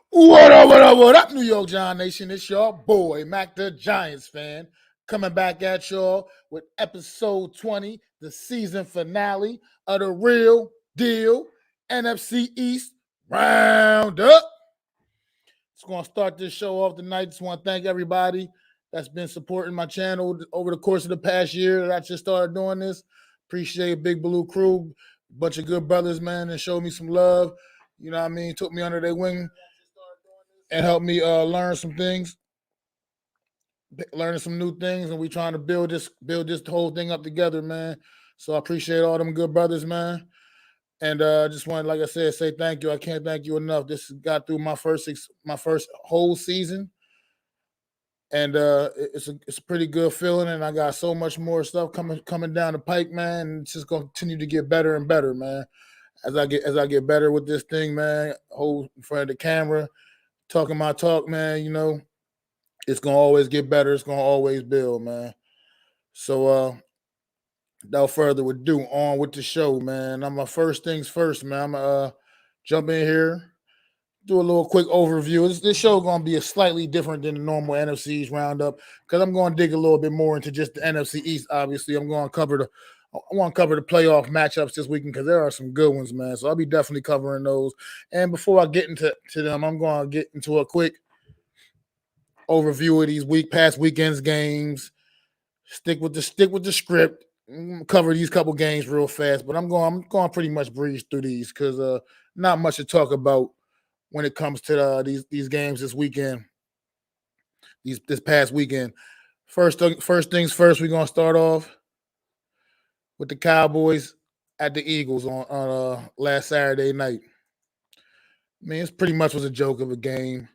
What up, New York Giant Nation? It's your boy, Mac the Giants fan, coming back at y'all with episode 20, the season finale of the Real Deal NFC East Round-Up. Just going to start this show off tonight. Just want to thank everybody that's been supporting my channel over the course of the past year that I just started doing this. Appreciate Big Blue Crew, bunch of good brothers, man, and showed me some love. You know what I mean? Took me under their wing and helped me learn some things, learning some new things, and we trying to build this whole thing up together, man. So I appreciate all them good brothers, man. And just want, like I said, say thank you. I can't thank you enough. This got through my first whole season, and it's a pretty good feeling. And I got so much more stuff coming down the pike, man. And it's just gonna continue to get better and better, man. As I get better with this thing, man. Hold in front of the camera, talking my talk, man. You know, it's gonna always get better. It's gonna always build, man. So without further ado, on with the show, man. I'm first things first, man. I'm gonna jump in here, do a little quick overview. This show gonna be a slightly different than the normal NFC East roundup because I'm gonna dig a little bit more into just the NFC East. Obviously, I want to cover the playoff matchups this weekend because there are some good ones, man. So I'll be definitely covering those. And before I get into them, I'm gonna get into a quick overview of these past weekend's games. Stick with the script. Cover these couple games real fast, but I'm going pretty much breeze through these because not much to talk about when it comes to these games this weekend. This past weekend. First things first, we're gonna start off with the Cowboys at the Eagles on last Saturday night. I mean, it pretty much was a joke of a game.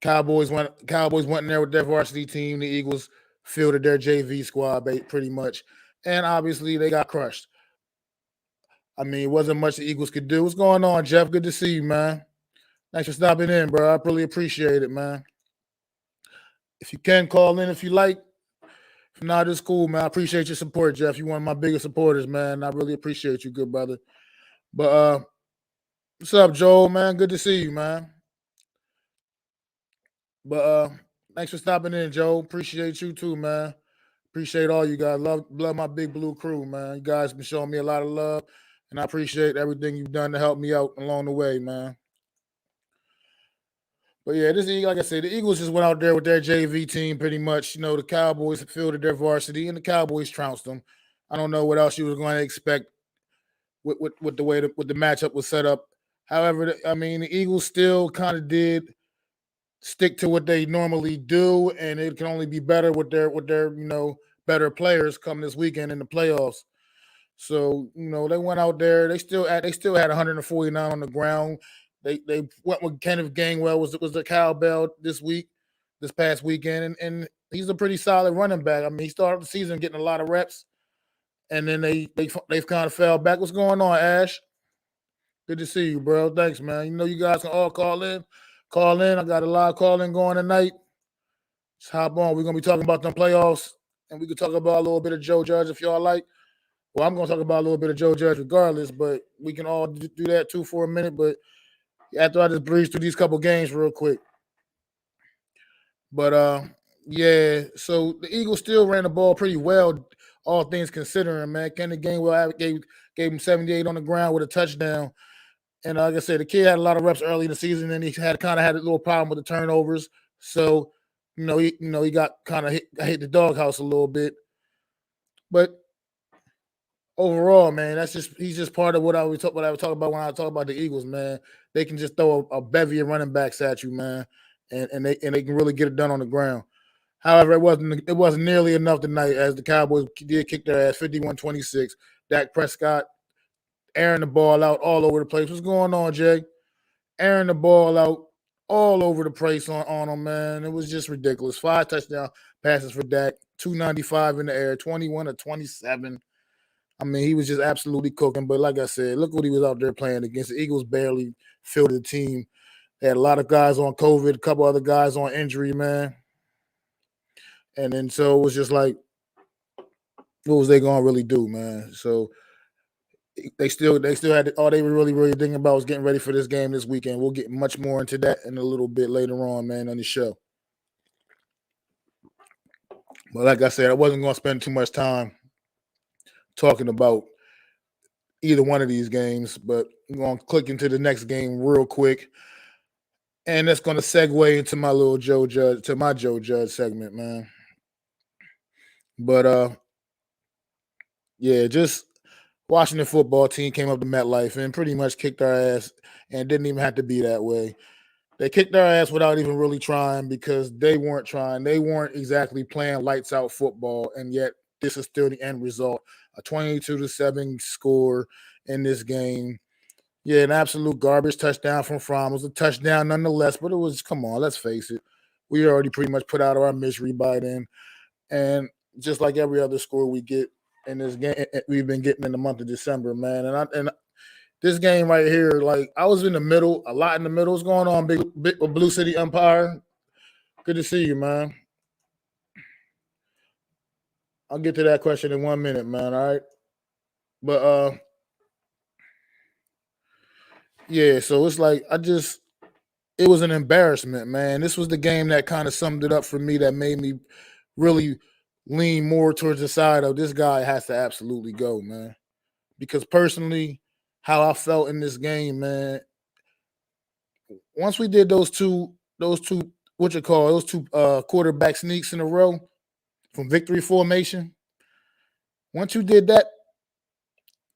Cowboys went in there with their varsity team. The Eagles fielded their JV squad pretty much. And obviously they got crushed. I mean, it wasn't much the Eagles could do. What's going on, Jeff? Good to see you, man. Thanks for stopping in, bro. I really appreciate it, man. If you can, call in if you like. If not, it's cool, man. I appreciate your support, Jeff. You're one of my biggest supporters, man. I really appreciate you, good brother. But what's up, Joel, man? Good to see you, man. But thanks for stopping in, Joe. Appreciate you too, man. Appreciate all you guys. Love my Big Blue crew, man. You guys been showing me a lot of love, and I appreciate everything you've done to help me out along the way, man. But yeah, like I said, the Eagles just went out there with their JV team pretty much. You know, the Cowboys fielded their varsity, and the Cowboys trounced them. I don't know what else you were going to expect with the way the matchup was set up. However, I mean, the Eagles still kind of did stick to what they normally do, and it can only be better with their better players come this weekend in the playoffs. So they went out there. They still had 149 on the ground. They went with Kenneth Gainwell was the cowbell this past weekend, and he's a pretty solid running back. I mean, he started the season getting a lot of reps, and then they've kind of fell back. What's going on, Ash? Good to see you, bro. Thanks, man. You guys can all call in. I got a live call-in going tonight. Just hop on. We're going to be talking about them playoffs, and we can talk about a little bit of Joe Judge if y'all like. Well, I'm going to talk about a little bit of Joe Judge regardless, but we can all do that too for a minute. But after I just breeze through these couple games real quick. But, yeah, so the Eagles still ran the ball pretty well, all things considering, man. Kenneth Gainwell gave him 78 on the ground with a touchdown. And like I said, the kid had a lot of reps early in the season, and he had a little problem with the turnovers. So, he got kind of hit the doghouse a little bit. But overall, man, he's just part of what I would talk about when I talk about the Eagles, man. They can just throw a bevy of running backs at you, man, and they can really get it done on the ground. However, it wasn't nearly enough tonight as the Cowboys did kick their ass 51-26. Dak Prescott airing the ball out all over the place. What's going on, Jay? Airing the ball out all over the place on him, man. It was just ridiculous. 5 touchdown passes for Dak, 295 in the air, 21-27. I mean, he was just absolutely cooking. But like I said, look what he was out there playing against. The Eagles barely fielded the team. They had a lot of guys on COVID, a couple other guys on injury, man. And then so it was just like, what was they going to really do, man? So they still had all they were really thinking about was getting ready for this game this weekend. We'll get much more into that in a little bit later on, man, on the show. But like I said, I wasn't going to spend too much time talking about either one of these games, but I'm going to click into the next game real quick. And that's going to segue into my little Joe Judge segment, man. But yeah, just Washington football team came up to MetLife and pretty much kicked our ass, and it didn't even have to be that way. They kicked our ass without even really trying because they weren't trying. They weren't exactly playing lights out football, and yet this is still the end result. A 22-7 score in this game. Yeah, an absolute garbage touchdown from Fromm. It was a touchdown nonetheless, but it was, come on, let's face it. We already pretty much put out our misery by then. And just like every other score we get in this game, we've been getting in the month of December, man. And this game right here, like I was in the middle, a lot in the middle. What's going on, big Blue City Empire? Good to see you, man. I'll get to that question in 1 minute, man. All right. But yeah, so it's like it was an embarrassment, man. This was the game that kind of summed it up for me, that made me really lean more towards the side of this guy has to absolutely go, man. Because personally, how I felt in this game, man, once we did those two quarterback sneaks in a row from victory formation, once you did that,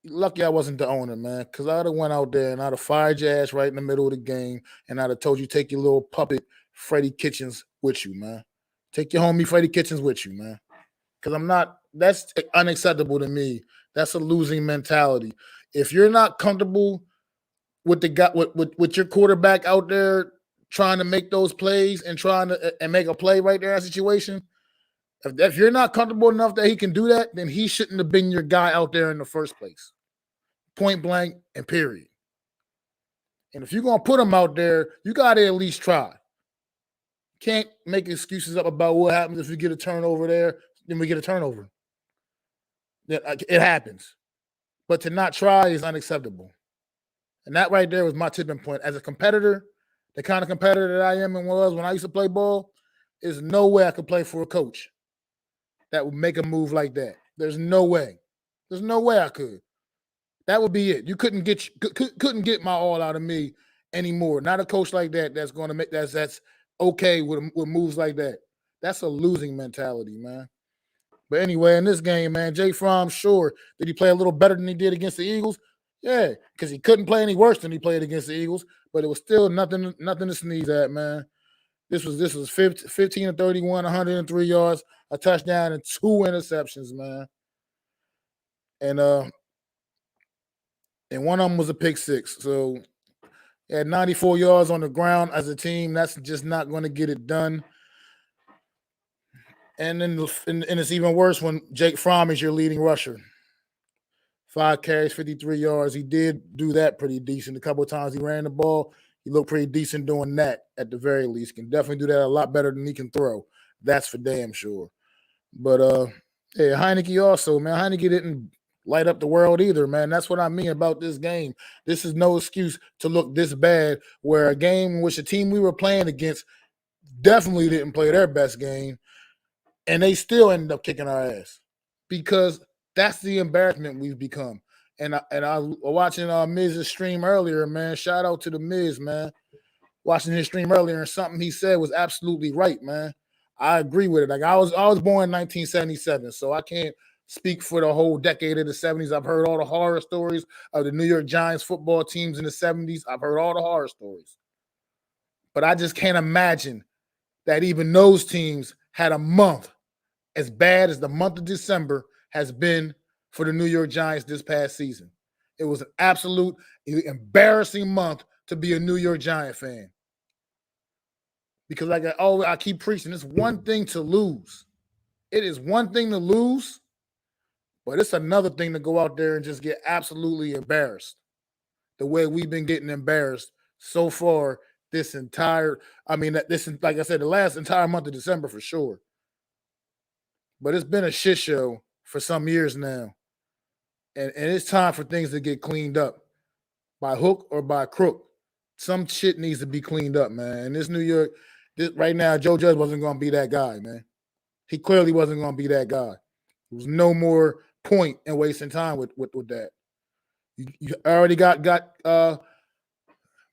lucky I wasn't the owner, man, because I'd have went out there and I'd have fired your ass right in the middle of the game, and I'd have told you take your little puppet Freddie Kitchens with you, man. Take your homie Freddie Kitchens with you, man. Because that's unacceptable to me. That's a losing mentality. If you're not comfortable with the guy with your quarterback out there trying to make those plays and trying to and make a play right there in that situation, if you're not comfortable enough that he can do that, then he shouldn't have been your guy out there in the first place. Point blank and period. And if you're going to put him out there, you got to at least try. Can't make excuses up about what happens if you get a turnover there, then we get a turnover. It happens. But to not try is unacceptable. And that right there was my tipping point. As a competitor, the kind of competitor that I am and was when I used to play ball, there's no way I could play for a coach that would make a move like that. There's no way. There's no way I could. That would be it. You couldn't get my all out of me anymore. Not a coach like that that's going to make that's okay with moves like that. That's a losing mentality, man. But anyway, in this game, man, Jay Fromm, sure, did he play a little better than he did against the Eagles? Yeah, because he couldn't play any worse than he played against the Eagles, but it was still nothing to sneeze at, man. This was 15 to 31, 103 yards, a touchdown, and 2 interceptions, man. And one of them was a pick six. So at 94 yards on the ground as a team, that's just not going to get it done. And then and it's even worse when Jake Fromm is your leading rusher. 5 carries, 53 yards. He did do that pretty decent. A couple of times he ran the ball. He looked pretty decent doing that at the very least. Can definitely do that a lot better than he can throw. That's for damn sure. But yeah, Heineke also, man. Heineke didn't light up the world either, man. That's what I mean about this game. This is no excuse to look this bad, where a game in which the team we were playing against definitely didn't play their best game, and they still ended up kicking our ass, because that's the embarrassment we've become. And I was watching Miz's stream earlier, man. Shout out to the Miz, man. Watching his stream earlier, and something he said was absolutely right, man. I agree with it. Like I was born in 1977, so I can't speak for the whole decade of the 70s. I've heard all the horror stories of the New York Giants football teams in the 70s. I've heard all the horror stories. But I just can't imagine that even those teams had a month as bad as the month of December has been for the New York Giants this past season. It was an absolute embarrassing month to be a New York Giant fan. Because like I keep preaching, it's one thing to lose. It is one thing to lose, but it's another thing to go out there and just get absolutely embarrassed. The way we've been getting embarrassed so far this entire, like I said, the last entire month of December for sure. But it's been a shit show for some years now. and it's time for things to get cleaned up by hook or by crook. Some shit needs to be cleaned up, man. And this New York, right now, Joe Judge wasn't going to be that guy, man. He clearly wasn't going to be that guy. There was no more point in wasting time with that. You already got Mr.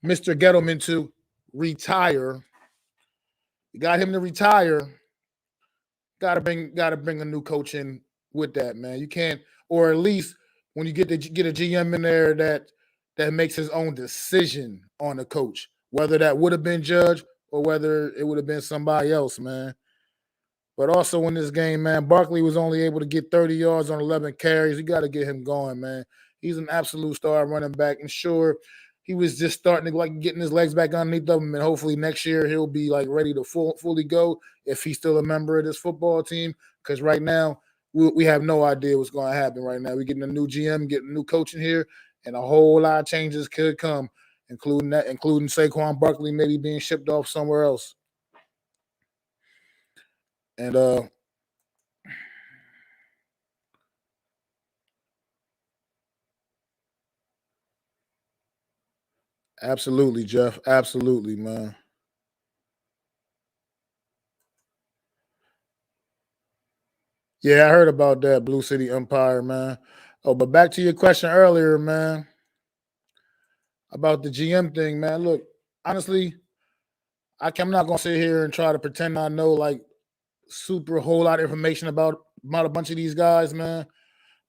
Gettleman to retire. You got him to retire. Got to bring a new coach in with that, man. You can't, or at least when you get a GM in there that makes his own decision on the coach, whether that would have been Judge or whether it would have been somebody else, man. But also in this game, man, Barkley was only able to get 30 yards on 11 carries. You got to get him going, man. He's an absolute star running back. And sure, he was just starting to like getting his legs back underneath him, and hopefully next year he'll be like ready to fully go if he's still a member of this football team. Because right now we have no idea what's going to happen. Right now we're getting a new GM, getting a new coach in here, and a whole lot of changes could come, including Saquon Barkley maybe being shipped off somewhere else. And absolutely, Jeff. Absolutely, man. Yeah, I heard about that Blue City Empire, man. Oh, but back to your question earlier, man, about the GM thing, man. Look, honestly, I'm not gonna sit here and try to pretend I know like super whole lot of information about a bunch of these guys, man.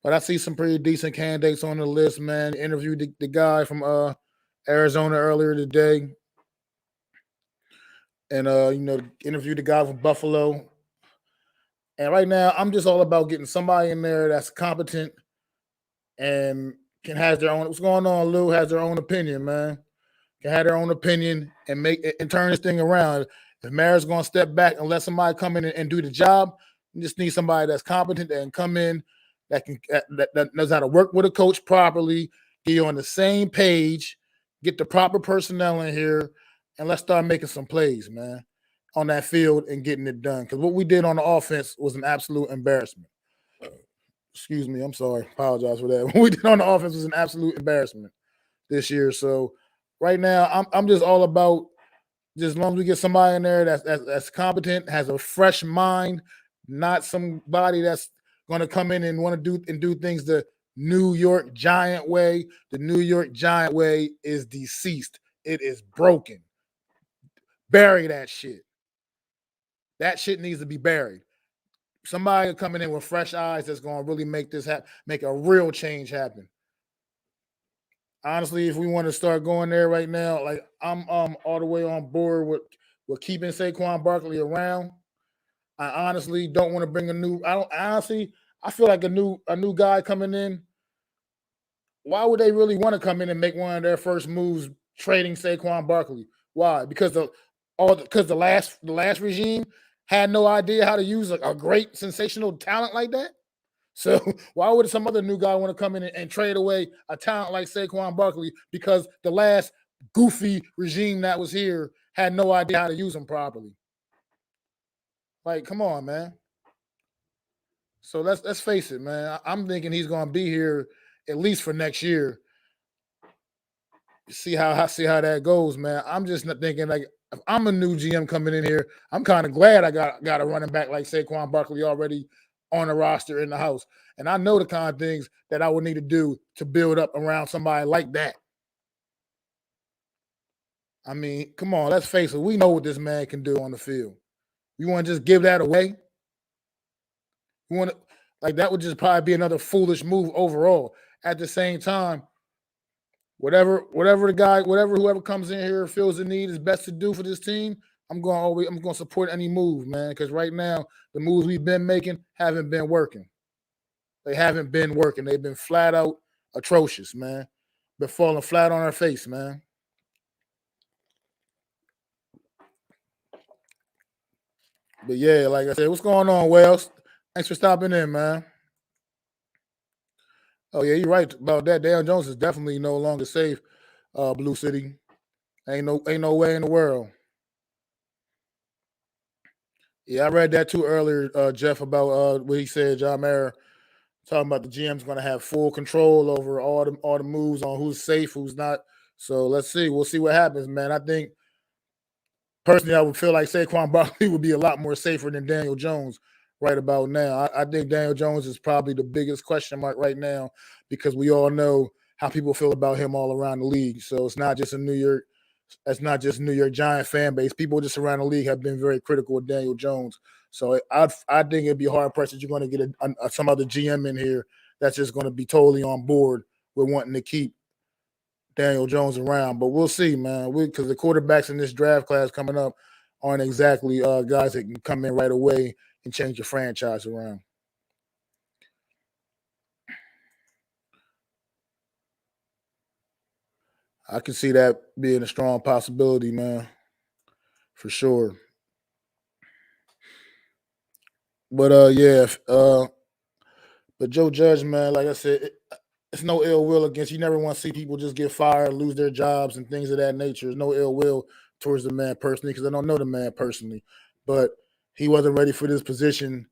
But I see some pretty decent candidates on the list, man. Interviewed the guy from Arizona earlier today, and interviewed the guy from Buffalo. And right now, I'm just all about getting somebody in there that's competent and has their own. What's going on, Lou? Has their own opinion, man. Can have their own opinion and turn this thing around. If Mara's going to step back and let somebody come in and do the job, you just need somebody that's competent that can come in, that knows how to work with a coach properly, get you on the same page, get the proper personnel in here, and let's start making some plays, man, on that field and getting it done. Because what we did on the offense was an absolute embarrassment. Excuse me, I'm sorry. Apologize for that. What we did on the offense was an absolute embarrassment this year. So right now, I'm just all about just as long as we get somebody in there that's competent, has a fresh mind, not somebody that's going to come in and want to do things the New York Giant way. The New York Giant way is deceased. It is broken. Bury that shit. That shit needs to be buried. Somebody coming in with fresh eyes that's going to really make this make a real change happen. Honestly, if we want to start going there right now, like I'm all the way on board with keeping Saquon Barkley around. I honestly don't want to bring I feel like a new guy coming in. Why would they really want to come in and make one of their first moves trading Saquon Barkley? Why? Because the last regime had no idea how to use a great sensational talent like that. So why would some other new guy want to come in and trade away a talent like Saquon Barkley because the last goofy regime that was here had no idea how to use him properly? Like, come on, man. So let's face it, man. I'm thinking he's going to be here at least for next year. See how that goes, man. I'm just not thinking like if I'm a new GM coming in here, I'm kind of glad I got a running back like Saquon Barkley already on the roster in the house. And I know the kind of things that I would need to do to build up around somebody like that. I mean, come on, let's face it. We know what this man can do on the field. You want to just give that away? You want to, like, that would just probably be another foolish move overall. At the same time, whatever whoever comes in here feels the need is best to do for this team, I'm going to support any move, man, because right now the moves we've been making haven't been working. They haven't been working. They've been flat out atrocious, man. Been falling flat on our face, man. But yeah, like I said, what's going on, Wells? Thanks for stopping in, man. Oh yeah, you're right about that. Daniel Jones is definitely no longer safe. Blue City, ain't no way in the world. Yeah, I read that too earlier, Jeff, about what he said, John Mayer Talking about the GM's going to have full control over all the moves on who's safe, who's not. So let's see. We'll see what happens, man. I think personally, I would feel like Saquon Barkley would be a lot more safer than Daniel Jones right about now. I think Daniel Jones is probably the biggest question mark right now because we all know how people feel about him all around the league. So it's not just that's not just New York Giant fan base. People just around the league have been very critical of Daniel Jones. So I think it'd be hard pressed that you're going to get some other GM in here that's just going to be totally on board with wanting to keep Daniel Jones around. But we'll see, man. Because the quarterbacks in this draft class coming up aren't exactly guys that can come in right away and change your franchise around. I can see that being a strong possibility, man, for sure. But yeah, but Joe Judge, man, like I said, it's no ill will against you. Never want to see people just get fired, lose their jobs, and things of that nature. There's no ill will towards the man personally because I don't know the man personally, but he wasn't ready for this position,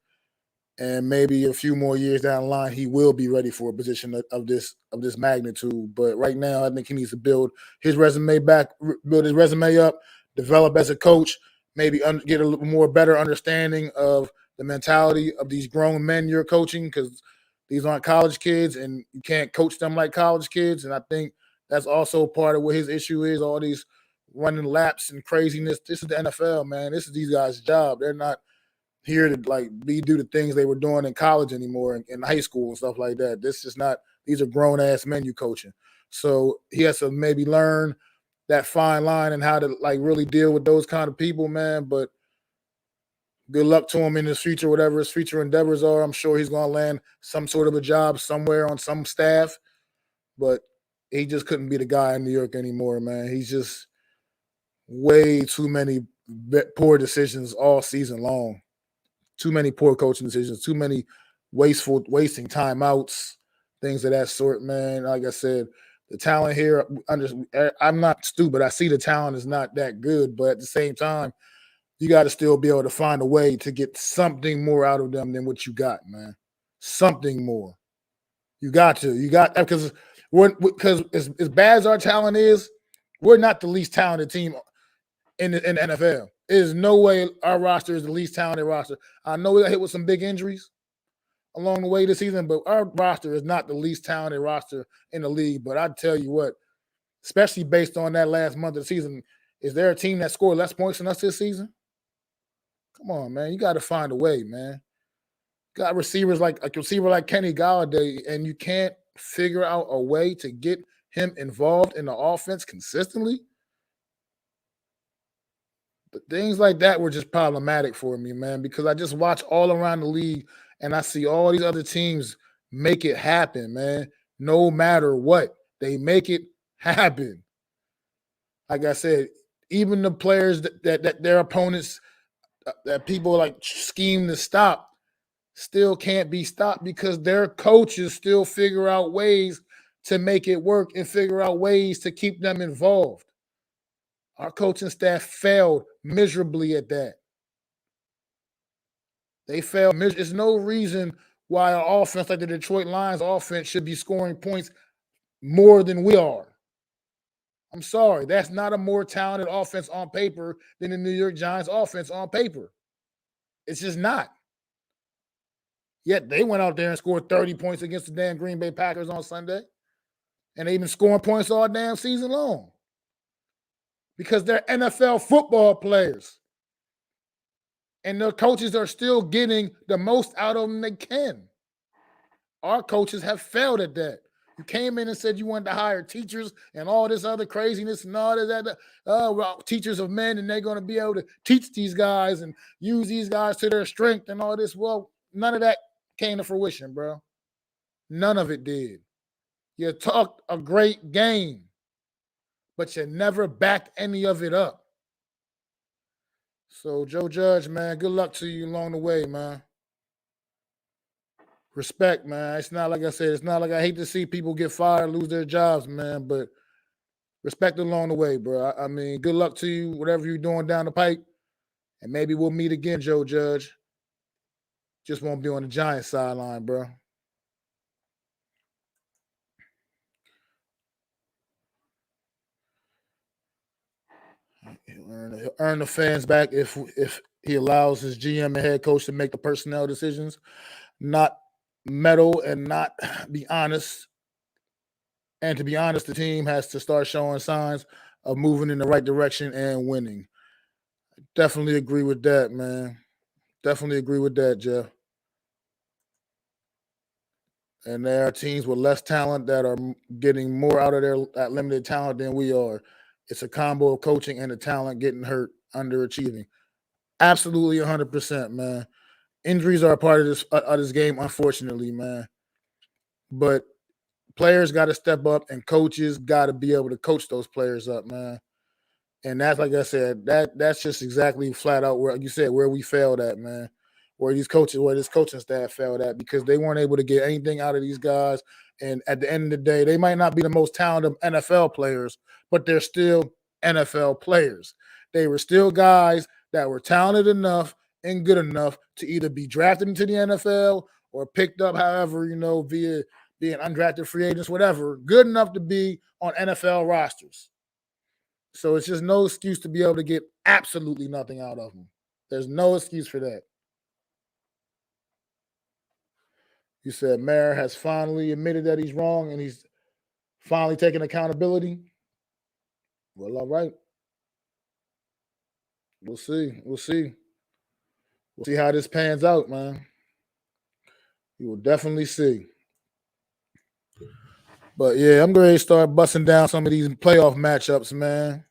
and maybe a few more years down the line, he will be ready for a position of this magnitude. But right now, I think he needs to build his resume up, develop as a coach, maybe get a little more better understanding of the mentality of these grown men you're coaching because these aren't college kids and you can't coach them like college kids. And I think that's also part of what his issue is, all these running laps and craziness. This is the NFL, man. This is these guys' job. They're not here to do the things they were doing in college anymore and in high school and stuff like that. This is not, these are grown ass men you coaching. So he has to maybe learn that fine line and how to really deal with those kind of people, man. But good luck to him in his future, whatever his future endeavors are. I'm sure he's going to land some sort of a job somewhere on some staff, but he just couldn't be the guy in New York anymore, man. He's just way too many poor decisions all season long. Too many poor coaching decisions, too many wasting timeouts, things of that sort, man. Like I said, the talent here, I'm not stupid. I see the talent is not that good, but at the same time, you got to still be able to find a way to get something more out of them than what you got, man. Something more. You got because as bad as our talent is, we're not the least talented team in the NFL. There's no way our roster is the least talented roster. I know we got hit with some big injuries along the way this season, but our roster is not the least talented roster in the league. But I tell you what, especially based on that last month of the season, is there a team that scored less points than us this season? Come on, man. You got to find a way, man. Got receivers like a receiver like Kenny Golladay, and you can't figure out a way to get him involved in the offense consistently. But things like that were just problematic for me, man, because I just watch all around the league and I see all these other teams make it happen, man. No matter what, they make it happen. Like I said, even the players that their opponents, that people scheme to stop, still can't be stopped because their coaches still figure out ways to make it work and figure out ways to keep them involved. Our coaching staff failed miserably at that. They failed. There's no reason why an offense like the Detroit Lions offense should be scoring points more than we are. I'm sorry. That's not a more talented offense on paper than the New York Giants offense on paper. It's just not. Yet they went out there and scored 30 points against the damn Green Bay Packers on Sunday. And they've been scoring points all damn season long. Because they're NFL football players. And their coaches are still getting the most out of them they can. Our coaches have failed at that. You came in and said you wanted to hire teachers and all this other craziness and all that. Well, teachers of men, and they're going to be able to teach these guys and use these guys to their strength and all this. Well, none of that came to fruition, bro. None of it did. You talked a great game, but you never backed any of it up. So, Joe Judge, man, good luck to you along the way, man. Respect, man. It's not like I said, it's not like I hate to see people get fired, lose their jobs, man, but respect along the way, bro. I mean, good luck to you, whatever you're doing down the pike. And maybe we'll meet again, Joe Judge. Just won't be on the Giants sideline, bro. he'll earn the fans back if he allows his GM and head coach to make the personnel decisions, not meddle and not be honest. And to be honest, the team has to start showing signs of moving in the right direction and winning. Definitely agree with that, man. Definitely agree with that, Jeff. And there are teams with less talent that are getting more out of their limited talent than we are. It's a combo of coaching and the talent getting hurt, underachieving. Absolutely 100%, man. Injuries are a part of this game, unfortunately, man. But players got to step up, and coaches got to be able to coach those players up, man. And that's, like I said, that's just exactly flat out where you said where we failed at, man. Where this coaching staff failed at, because they weren't able to get anything out of these guys. And at the end of the day, they might not be the most talented NFL players, but they're still NFL players. They were still guys that were talented enough and good enough to either be drafted into the NFL or picked up, however, via being undrafted free agents, whatever, good enough to be on NFL rosters. So it's just no excuse to be able to get absolutely nothing out of them. There's no excuse for that. You said Mayer has finally admitted that he's wrong and he's finally taking accountability. Well, all right. We'll see. We'll see how this pans out, man. You will definitely see. But yeah, I'm ready to start busting down some of these playoff matchups, man.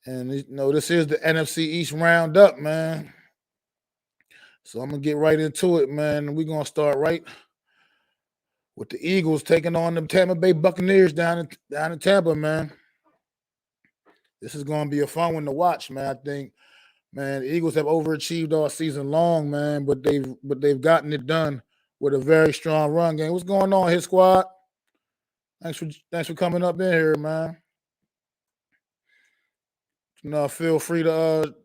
And this is the NFC East Round-Up, man. So I'm gonna get right into it, man. We're gonna start right with the Eagles taking on the Tampa Bay Buccaneers down in Tampa, man. This is gonna be a fun one to watch, man. I think, man, the Eagles have overachieved all season long, man, but they've gotten it done with a very strong run game. What's going on here, squad? Thanks for coming up in here, man. Feel free to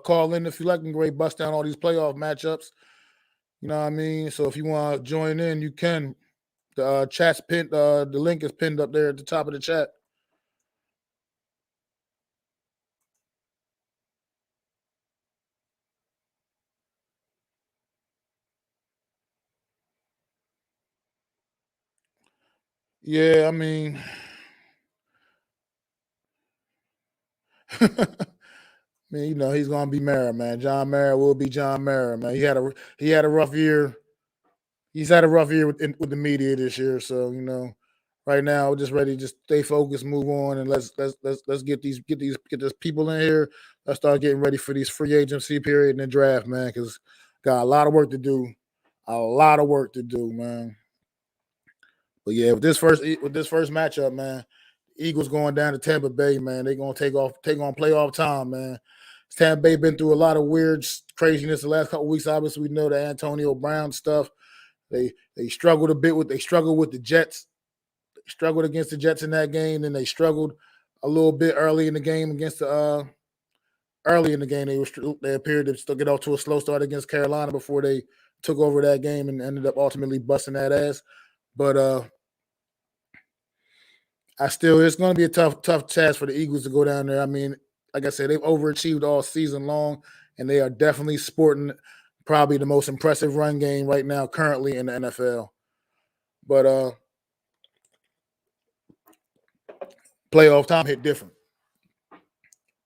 call in if you like, and great bust down all these playoff matchups. You know what I mean? So if you want to join in, you can. The chat's pinned. The link is pinned up there at the top of the chat. Yeah, I mean, he's gonna be Mara, man. John Mara will be John Mara, man. He had a rough year. He's had a rough year with the media this year, so right now we're just ready to just stay focused, move on, and let's get these people in here. Let's start getting ready for these free agency period and the draft, man, because got a lot of work to do. A lot of work to do, man. But yeah, with this first matchup, man, Eagles going down to Tampa Bay, man. They're gonna take on playoff time, man. Tampa Bay been through a lot of weird craziness the last couple of weeks. Obviously, we know the Antonio Brown stuff. They struggled a bit with the Jets. They struggled against the Jets in that game, and they struggled a little bit early in the game against the early in the game. They appeared to still get off to a slow start against Carolina before they took over that game and ended up ultimately busting that ass. But it's going to be a tough task for the Eagles to go down there. I mean, like I said, they've overachieved all season long, and they are definitely sporting probably the most impressive run game right now currently in the NFL. But playoff time hit different.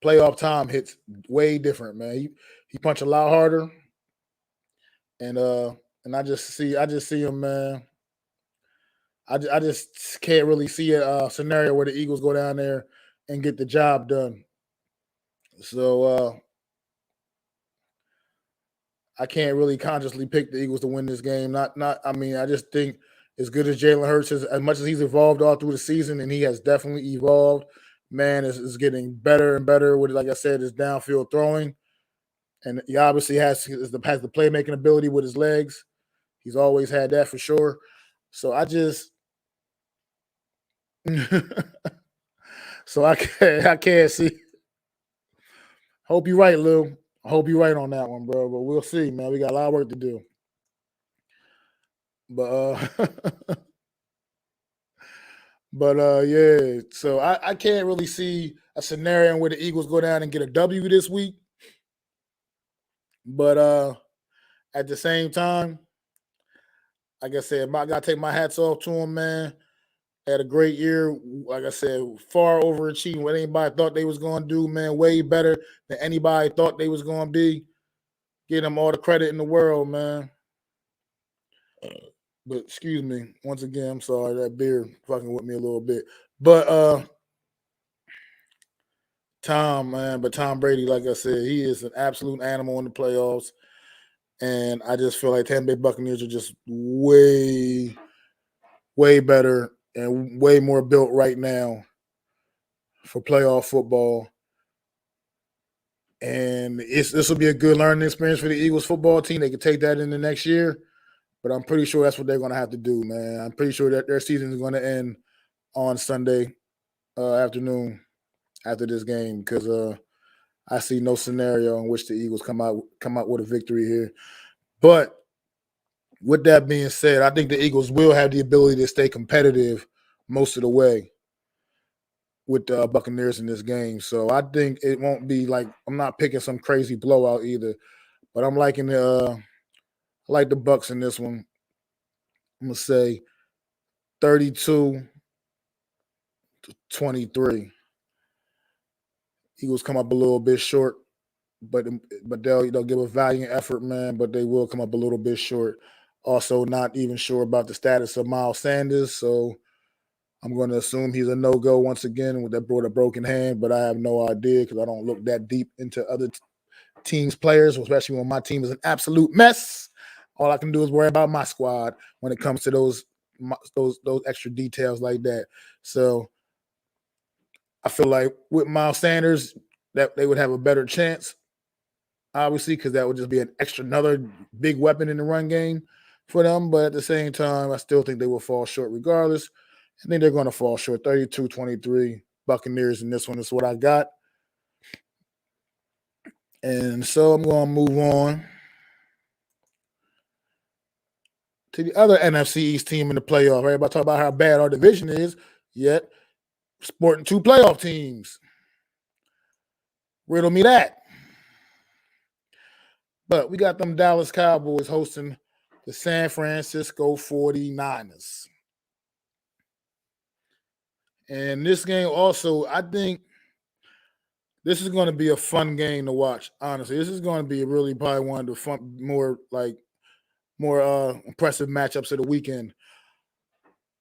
Playoff time hits way different, man. He punch a lot harder, and I just see him, man. I just can't really see a scenario where the Eagles go down there and get the job done. So I can't really consciously pick the Eagles to win this game. I mean, I just think as good as Jalen Hurts is, as much as he's evolved all through the season, and he has definitely evolved, man, is getting better and better with, like I said, his downfield throwing. And he obviously has the playmaking ability with his legs. He's always had that for sure. So I can't see. Hope you're right, Lou. I hope you're right on that one, bro. But we'll see, man. We got a lot of work to do. But But yeah, so I can't really see a scenario where the Eagles go down and get a W this week. But at the same time, like I said, I gotta take my hats off to him, man. Had a great year. Like I said, far overachieving what anybody thought they was gonna do, man. Way better than anybody thought they was gonna be. Give them all the credit in the world, man. But excuse me, once again, I'm sorry, that beer fucking with me a little bit. But Tom Brady, like I said, he is an absolute animal in the playoffs. And I just feel like Tampa Bay Buccaneers are just way, way better and way more built right now for playoff football. And this will be a good learning experience for the Eagles football team. They can take that in the next year. But I'm pretty sure that's what they're going to have to do, man. I'm pretty sure that their season is going to end on Sunday afternoon after this game because I see no scenario in which the Eagles come out with a victory here. But with that being said, I think the Eagles will have the ability to stay competitive most of the way with the Buccaneers in this game. So I think it won't be like I'm not picking some crazy blowout either, but I'm liking I like the Bucs in this one. I'm gonna say 32-23. Eagles come up a little bit short, but they'll give a valiant effort, man. But they will come up a little bit short. Also, not even sure about the status of Miles Sanders, so I'm going to assume he's a no-go once again with that broken hand. But I have no idea because I don't look that deep into other teams' players, especially when my team is an absolute mess. All I can do is worry about my squad when it comes to those extra details like that. So I feel like with Miles Sanders, that they would have a better chance, obviously, because that would just be another big weapon in the run game for them. But at the same time, I still think they will fall short regardless. I think they're going to fall short. 32-23 Buccaneers in this one is what I got. And so I'm going to move on to the other NFC East team in the playoff. Everybody talk about how bad our division is, yet sporting two playoff teams. Riddle me that. But we got them Dallas Cowboys hosting the San Francisco 49ers. And this game also, I think this is going to be a fun game to watch, honestly. This is going to be really probably one of the more impressive matchups of the weekend.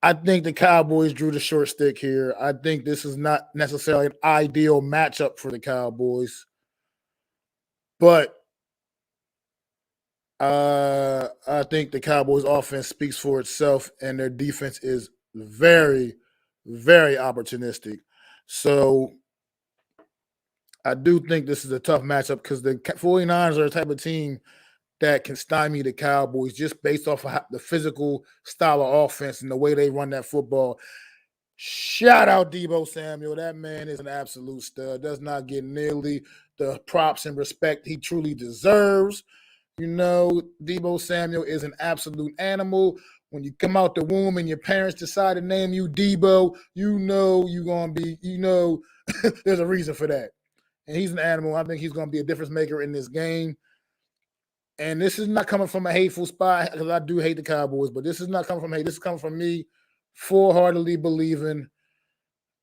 I think the Cowboys drew the short stick here. I think this is not necessarily an ideal matchup for the Cowboys. But I think the Cowboys offense speaks for itself, and their defense is very, very opportunistic. So I do think this is a tough matchup because the 49ers are the type of team that can stymie the Cowboys just based off of the physical style of offense and the way they run that football. Shout out Deebo Samuel. That man is an absolute stud. Does not get nearly the props and respect he truly deserves. You know, Deebo Samuel is an absolute animal. When you come out the womb and your parents decide to name you Deebo, you know you're going to be, there's a reason for that. And he's an animal. I think he's going to be a difference maker in this game. And this is not coming from a hateful spot because I do hate the Cowboys, but this is not coming from hate. This is coming from me full-heartedly believing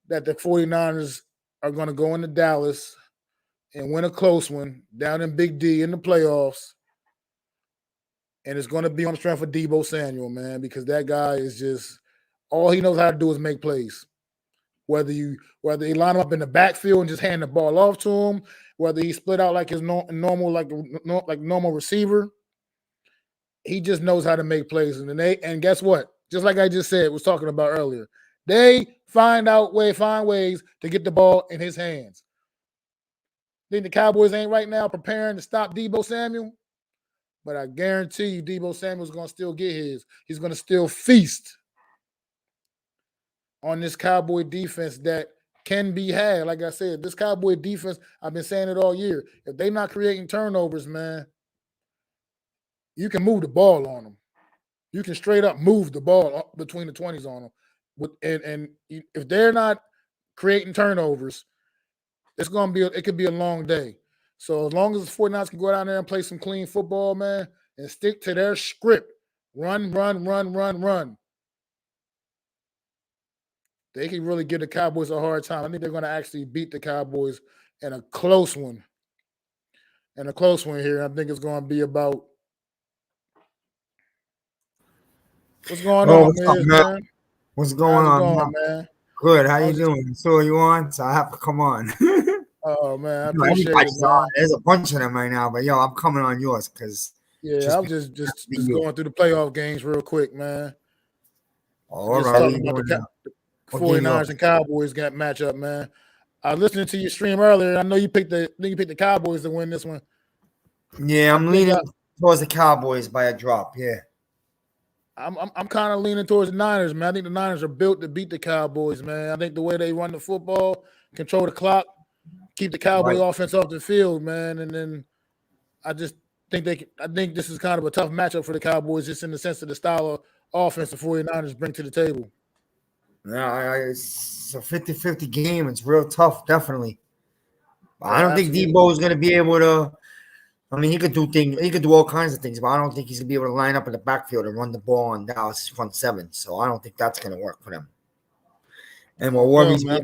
that the 49ers are going to go into Dallas and win a close one down in Big D in the playoffs. And it's going to be on the strength of Deebo Samuel, man, because that guy is just all he knows how to do is make plays. Whether you line him up in the backfield and just hand the ball off to him, whether he split out like his normal normal receiver, he just knows how to make plays. And guess what? Just like I just said, was talking about earlier, they find ways to get the ball in his hands. Think the Cowboys ain't right now preparing to stop Deebo Samuel? But I guarantee you Deebo Samuel's going to still get his. He's going to still feast on this Cowboy defense that can be had. Like I said, this Cowboy defense, I've been saying it all year. If they're not creating turnovers, man, you can move the ball on them. You can straight up move the ball between the 20s on them. and if they're not creating turnovers, it could be a long day. So as long as the 49ers can go down there and play some clean football, man, and stick to their script, run, they can really give the Cowboys a hard time. I think they're going to actually beat the Cowboys in a close one. Here. I think it's going to be about. What's going on, what's up, man? What's going How's it on, going, man? Good. How you doing? So you on? So I have to come on. Oh man, I appreciate it, Everybody's man. on. There's a bunch of them right now, but I'm coming on yours because. Yeah, I'm just going through the playoff games real quick, man. All just right. talking about the 49ers and Cowboys got matchup, man. I was listening to your stream earlier. I know you picked the Cowboys to win this one. Yeah, I'm leaning towards the Cowboys by a drop. Yeah. I'm kind of leaning towards the Niners, man. I think the Niners are built to beat the Cowboys, man. I think the way they run the football, control the clock, keep the Cowboy offense off the field, man. And then I just think I think this is kind of a tough matchup for the Cowboys, just in the sense of the style of offense the 49ers bring to the table. Yeah, it's a 50-50 game. It's real tough, definitely. I don't think Absolutely. Debo is going to be able to. I mean, he could do things. He could do all kinds of things, but I don't think he's going to be able to line up in the backfield and run the ball on Dallas front seven. So I don't think that's going to work for them. And what worries me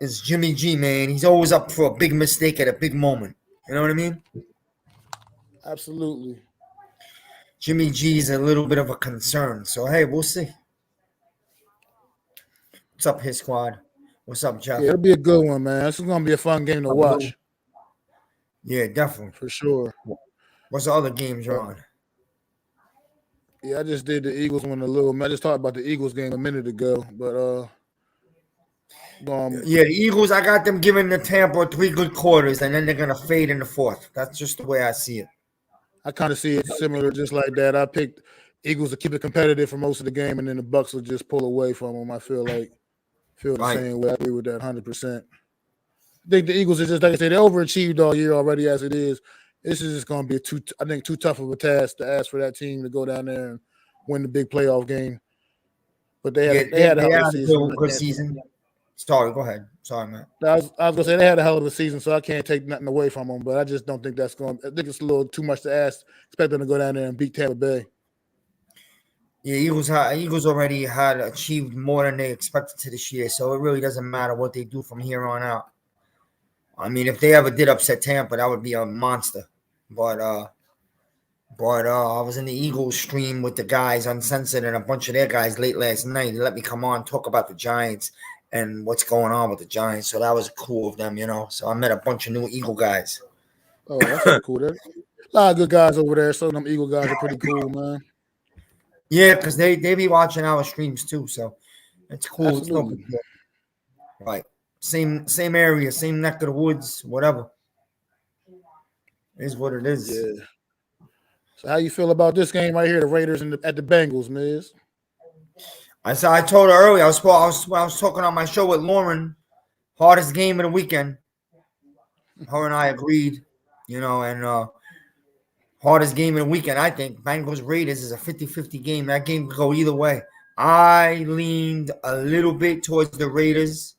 is Jimmy G, man. He's always up for a big mistake at a big moment. You know what I mean? Absolutely. Jimmy G is a little bit of a concern. So, hey, we'll see. What's up, his squad? What's up, Jeff? Yeah, it'll be a good one, man. This is going to be a fun game to watch. Yeah, definitely. For sure. What's the other games you're on? Yeah, I just did the Eagles one a little. I just talked about the Eagles game a minute ago, but yeah, the Eagles. I got them giving the Tampa 3 good quarters, and then they're gonna fade in the fourth. That's just the way I see it. I kind of see it similar, just like that. I picked Eagles to keep it competitive for most of the game, and then the Bucks will just pull away from them. I feel the same way. I agree with that 100%. I think the Eagles are just, like I said, they overachieved all year already as it is. This is just going to be too tough of a task to ask for that team to go down there and win the big playoff game. But they had a hell of a good season. Sorry, go ahead. Sorry, man. I was going to say they had a hell of a season, so I can't take nothing away from them. But I just don't think that's going. I think it's a little too much to ask. Expect them to go down there and beat Tampa Bay. Yeah, Eagles already had achieved more than they expected to this year, so it really doesn't matter what they do from here on out. I mean, if they ever did upset Tampa, that would be a monster. But I was in the Eagles stream with the guys uncensored and a bunch of their guys late last night. They let me come on, talk about the Giants and what's going on with the Giants. So that was cool of them, So I met a bunch of new Eagle guys. Oh, that's pretty cool. There's a lot of good guys over there. So them Eagle guys are pretty cool, man. Yeah, because they be watching our streams too. So it's cool. Absolutely. It's no right. Same area, same neck of the woods, whatever. It is what it is. Yeah. So how you feel about this game right here, the Raiders at the Bengals, Miz? I told her earlier. I was talking on my show with Lauren. Hardest game of the weekend. Her and I agreed, and hardest game of the weekend. I think Bengals Raiders is a 50-50 game. That game could go either way. I leaned a little bit towards the Raiders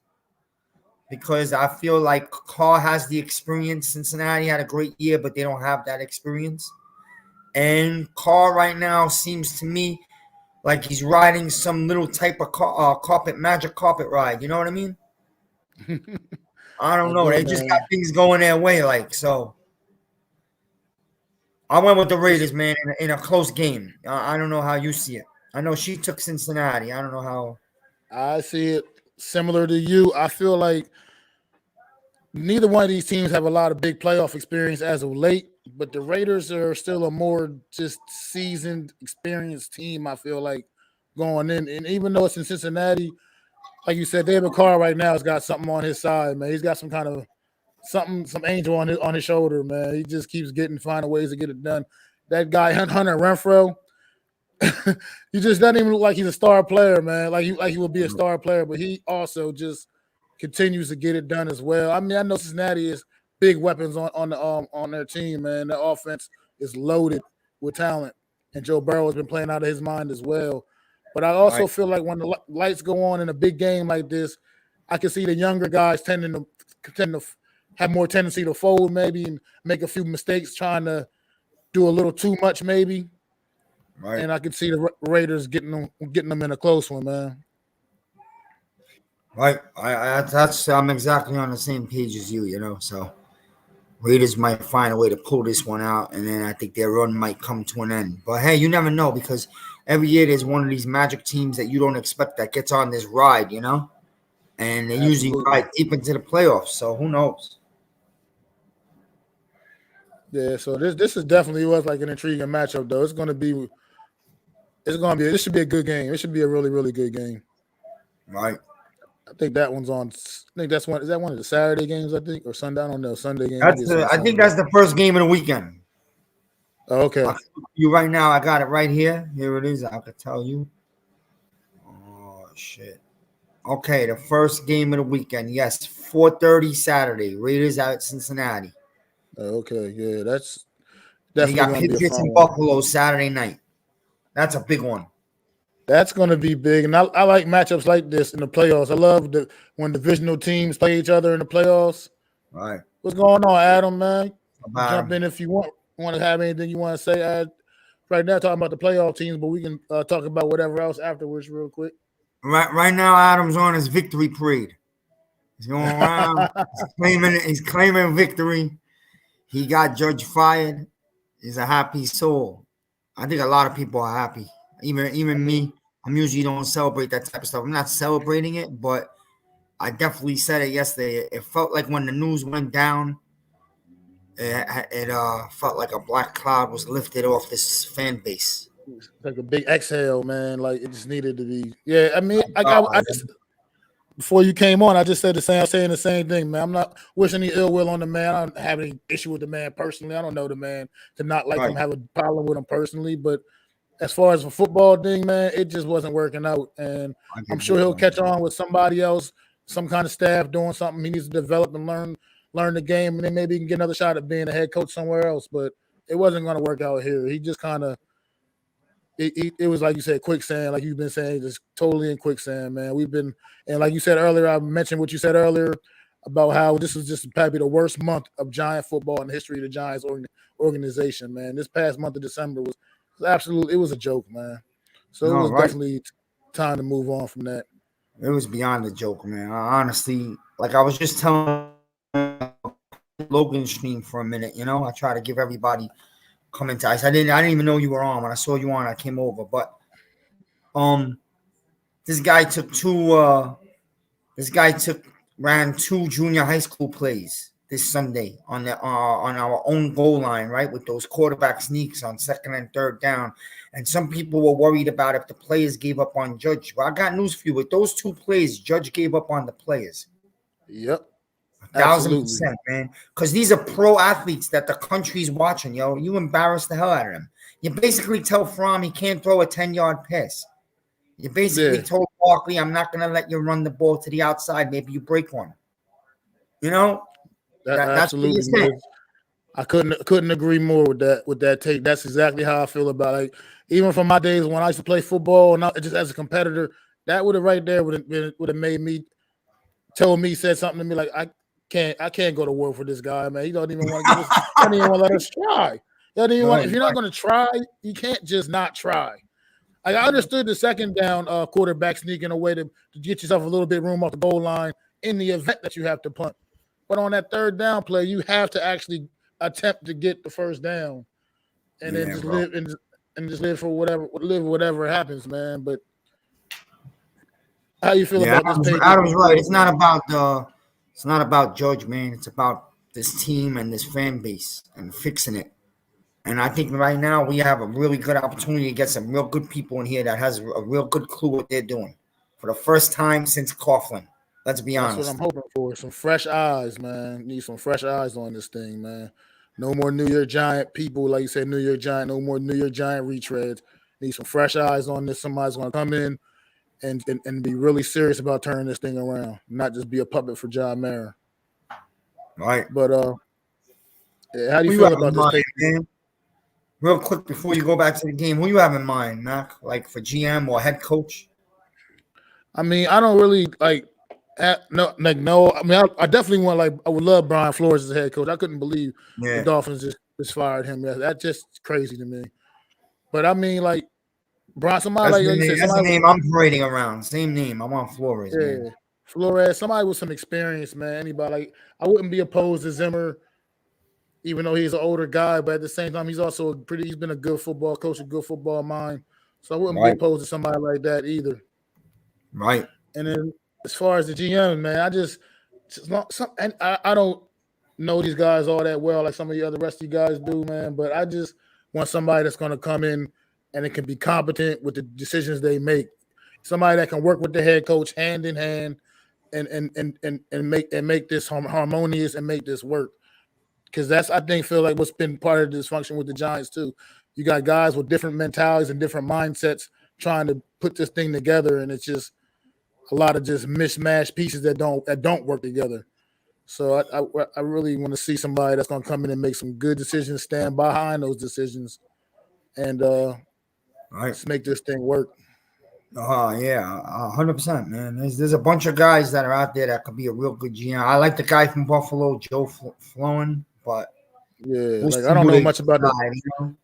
because I feel like Carr has the experience. Cincinnati had a great year, but they don't have that experience. And Carr right now seems to me like he's riding some little type of magic carpet ride. You know what I mean? I don't know. They just got things going their way, so. I went with the Raiders, man, in a close game. I don't know how you see it. I know she took Cincinnati. I don't know how. I see it similar to you. I feel like neither one of these teams have a lot of big playoff experience as of late, but the Raiders are still a more just seasoned, experienced team, I feel like, going in. And even though it's in Cincinnati, like you said, David Carr right now has got something on his side, man. He's got some kind of some angel on his shoulder, man. He just keeps finding ways to get it done. That guy, Hunter Renfrow, he just doesn't even look like he's a star player, man. Like he would be a star player, but he also just continues to get it done as well. I mean, I know Cincinnati is big weapons on their team, man. The offense is loaded with talent, and Joe Burrow has been playing out of his mind as well. But I also feel like when the lights go on in a big game like this, I can see the younger guys tend to have more tendency to fold maybe and make a few mistakes trying to do a little too much maybe. Right. And I can see the Raiders getting them in a close one, man. Right. I'm exactly on the same page as you, so Raiders might find a way to pull this one out, and then I think their run might come to an end. But hey, you never know, because every year there's one of these magic teams that you don't expect that gets on this ride, and they usually ride deep into the playoffs. So who knows? Yeah. So this is definitely was like an intriguing matchup, though. This should be a good game. It should be a really, really good game. Right. I think that one's on. I think that's one. Is that one of the Saturday games? I think or Sunday. I don't know. Sunday game. I think that's the first game of the weekend. Oh, okay. You right now. I got it right here. Here it is. I could tell you. Oh shit. Okay, the first game of the weekend. Yes, 4:30 Saturday. Raiders out at Cincinnati. Okay. Yeah, that's definitely. You got Patriots and Buffalo Saturday night. That's a big one. That's going to be big, and I like matchups like this in the playoffs. I love when divisional teams play each other in the playoffs. Right. What's going on, Adam, man? Jump in if you want to have anything you want to say. Right now, talking about the playoff teams, but we can talk about whatever else afterwards real quick. Right now, Adam's on his victory parade. He's going around. he's claiming victory. He got Judge fired. He's a happy soul. I think a lot of people are happy. Even me, I'm usually don't celebrate that type of stuff. I'm not celebrating it, but I definitely said it yesterday. It felt like when the news went down, it felt like a black cloud was lifted off this fan base. Like a big exhale, man. Like it just needed to be. Yeah, I mean, I just before you came on, I just said I'm saying the same thing, man. I'm not wishing any ill will on the man. I don't have any issue with the man personally. I don't know the man to not like him, have a problem with him personally, but as far as a football thing, man, it just wasn't working out. And I'm sure he'll catch on with somebody else, some kind of staff doing something. He needs to develop and learn the game, and then maybe he can get another shot at being a head coach somewhere else. But it wasn't going to work out here. He just kind of it was like you said, quicksand, like you've been saying, just totally in quicksand, man. And like you said earlier, I mentioned what you said earlier about how this was just probably the worst month of Giant football in the history of the Giants organization, man. This past month of December was absolutely, it was a joke, man. So it was definitely time to move on from that. It was beyond a joke, man. Honestly, like I was just telling Logan stream for a minute, I try to give everybody commentaries. I didn't even know you were on. When I saw you on, I came over. But this guy ran 2 junior high school plays this Sunday on our own goal line, right, with those quarterback sneaks on 2nd and 3rd down. And some people were worried about if the players gave up on Judge. Well, I got news for you. With those 2 plays, Judge gave up on the players. Yep. 1,000%, man. Because these are pro athletes that the country's watching, yo. You embarrass the hell out of them. You basically tell Fromm he can't throw a 10-yard pass. You basically told Barkley, I'm not going to let you run the ball to the outside. Maybe you break one. That's what you said. I couldn't agree more with that take. That's exactly how I feel about it. Like, even from my days when I used to play football and just as a competitor, that would have right there would have made me said something to me like I can't go to war for this guy, man. He don't even want to don't even want to let us try. If you're not going to try, you can't just not try. I understood the 2nd down quarterback sneaking away to get yourself a little bit of room off the goal line in the event that you have to punt. But on that 3rd down play, you have to actually attempt to get the 1st down, and then just live and just live for whatever happens, man. But how you feel about this? Adam's right. It's not about Judge, man. It's about this team and this fan base and fixing it. And I think right now we have a really good opportunity to get some real good people in here that has a real good clue what they're doing for the first time since Coughlin. Let's be honest. That's what I'm hoping for. Some fresh eyes, man. Need some fresh eyes on this thing, man. No more New York Giant people, like you said, New York Giant. No more New York Giant retreads. Need some fresh eyes on this. Somebody's going to come in and be really serious about turning this thing around, not just be a puppet for John Mara. Right. But how do you feel about this? Real quick before you go back to the game, who you have in mind, Mac? Like for GM or head coach? I mean, I don't really like. No. I mean, I definitely want I would love Brian Flores as head coach. I couldn't believe the Yeah, Dolphins just fired him. Yeah, that's just crazy to me. But I mean, like Brian, somebody that's like you said, the somebody with name I'm parading around. Same name. I want Flores, man. yeah, Flores, somebody with some experience, man. Anybody like I wouldn't be opposed to Zimmer, even though he's an older guy. But at the same time, he's also he's been a good football coach, a good football mind. So I wouldn't be Right, opposed to somebody like that either. right. And then as far as the GM, man, I don't know these guys all that well, like some of the other rest of you guys do, man. But I just want somebody that's going to come in and it can be competent with the decisions they make. Somebody that can work with the head coach hand in hand and make this harmonious and make this work. Because that's I think feel like what's been part of the dysfunction with the Giants too. You got guys with different mentalities and different mindsets trying to put this thing together, and it's just a lot of just mismatched pieces that don't work together. So I really want to see somebody that's going to come in and make some good decisions, stand behind those decisions, and Right. let's make this thing work. Yeah, 100%, man. There's a bunch of guys that are out there that could be a real good GM. I like the guy from Buffalo, Joe Flowen, but Yeah, we'll like see I don't who know they much about decide, you know?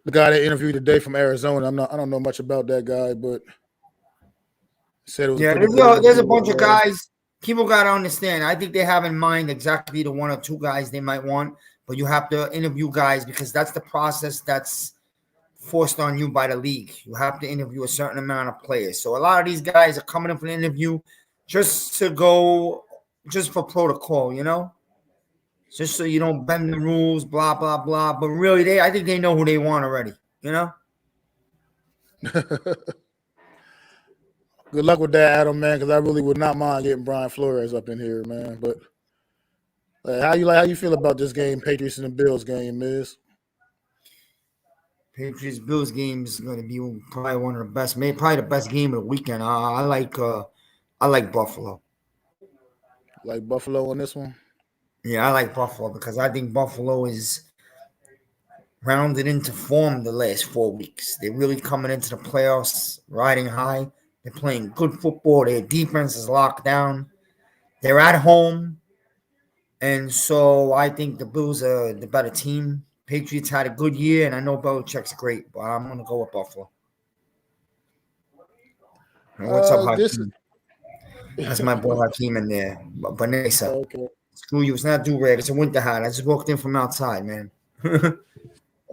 the guy that interviewed today from Arizona. I don't know much about that guy, but said it was a Yeah, pretty good there's a interview. bunch of guys. People got to understand. I think they have in mind exactly the one or two guys they might want, but you have to interview guys because that's the process that's forced on you by the league. You have to interview a certain amount of players. So a lot of these guys are coming in for an interview just to go, just for protocol, you know, just so you don't bend the rules, blah blah blah. But really, I think they know who they want already, you know. Good luck with that, Adam, man, because I really would not mind getting Brian Flores up in here, man. But how you feel about this game, Patriots and the Bills game, Miz? Patriots Bills game is going to be probably one of the best, maybe probably the best game of the weekend. I like Buffalo. Like Buffalo on this one? Yeah, I like Buffalo because I think Buffalo is rounded into form the last 4 weeks. They're really coming into the playoffs riding high. They're playing good football. Their defense is locked down. They're at home. And so I think the Bills are the better team. Patriots had a good year, and I know Belichick's great, but I'm going to go with Buffalo. And what's up, This Hakeem? That's my boy Hakeem in there. Vanessa. okay. Screw you. It's not do-rag. It's a winter hat. I just walked in from outside, man.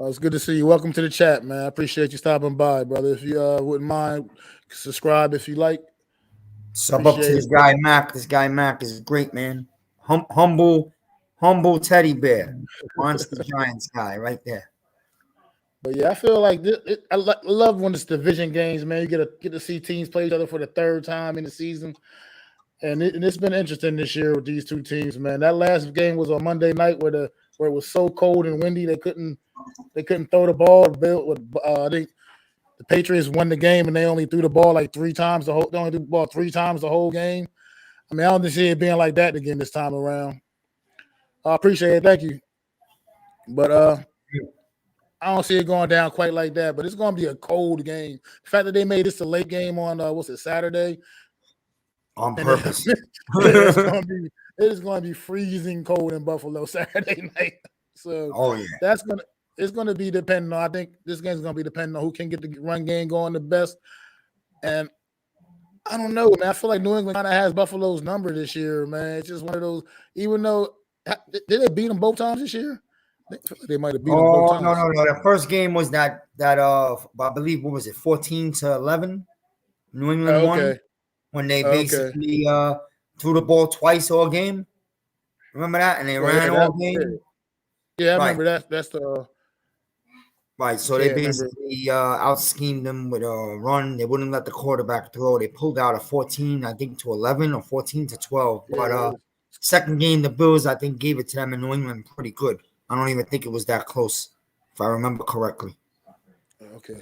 It's good to see you. Welcome to the chat, man. I appreciate you stopping by, brother. If you wouldn't mind, subscribe if you like. Sub up to this guy Mac. This guy Mac is great, man. Humble teddy bear. Monster Giants guy right there. But yeah, I feel like I love when it's division games, man. You get to see teams play each other for the third time in the season, and it's been interesting this year with these two teams, man. That last game was on Monday night where it was so cold and windy they couldn't throw the ball. I think the Patriots won the game and they only threw the ball like three times they only threw the ball three times the whole game. I mean, I don't see it being like that again this time around. I appreciate it, thank you, but I don't see it going down quite like that, but it's going to be a cold game. The fact that they made this a late game on Saturday on purpose. it is going to be freezing cold in Buffalo Saturday night. So yeah, it's going to be depending on. I think this game is going to be depending on who can get the run game going the best. And I don't know, man. I feel like New England kind of has Buffalo's number this year, man. It's just one of those. Even though did they beat them both times this year? They might have beat them both times. No. The first game was that I believe what was it, 14-11? New England won when they basically threw the ball twice all game. Remember that? And they ran all game. Yeah, I remember that. That's the right. So they basically out schemed them with a run. They wouldn't let the quarterback throw. They pulled out a 14, I think, to 11 or 14-12. But second game, the Bills, I think, gave it to them in New England pretty good. I don't even think it was that close, if I remember correctly. Okay.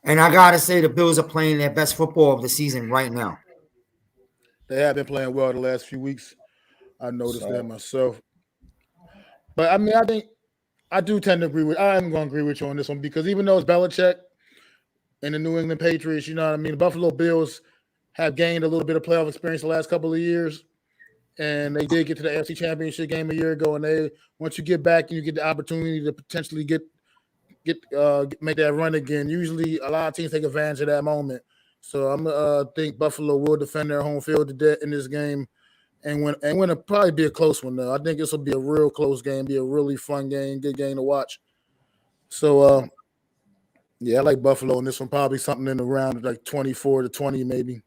And I got to say, the Bills are playing their best football of the season right now. They have been playing well the last few weeks. I noticed that myself. But, I mean, I do tend to agree with. I'm going to agree with you on this one because even though it's Belichick and the New England Patriots, you know what I mean. The Buffalo Bills have gained a little bit of playoff experience the last couple of years, and they did get to the AFC Championship game a year ago. And they once you get back and you get the opportunity to potentially make that run again, usually a lot of teams take advantage of that moment. So I'm think Buffalo will defend their home field to death in this game. And win it'll probably be a close one though. I think this will be a real close game, be a really fun game, good game to watch. So yeah, I like Buffalo in this one, probably something in the round of like 24-20, maybe.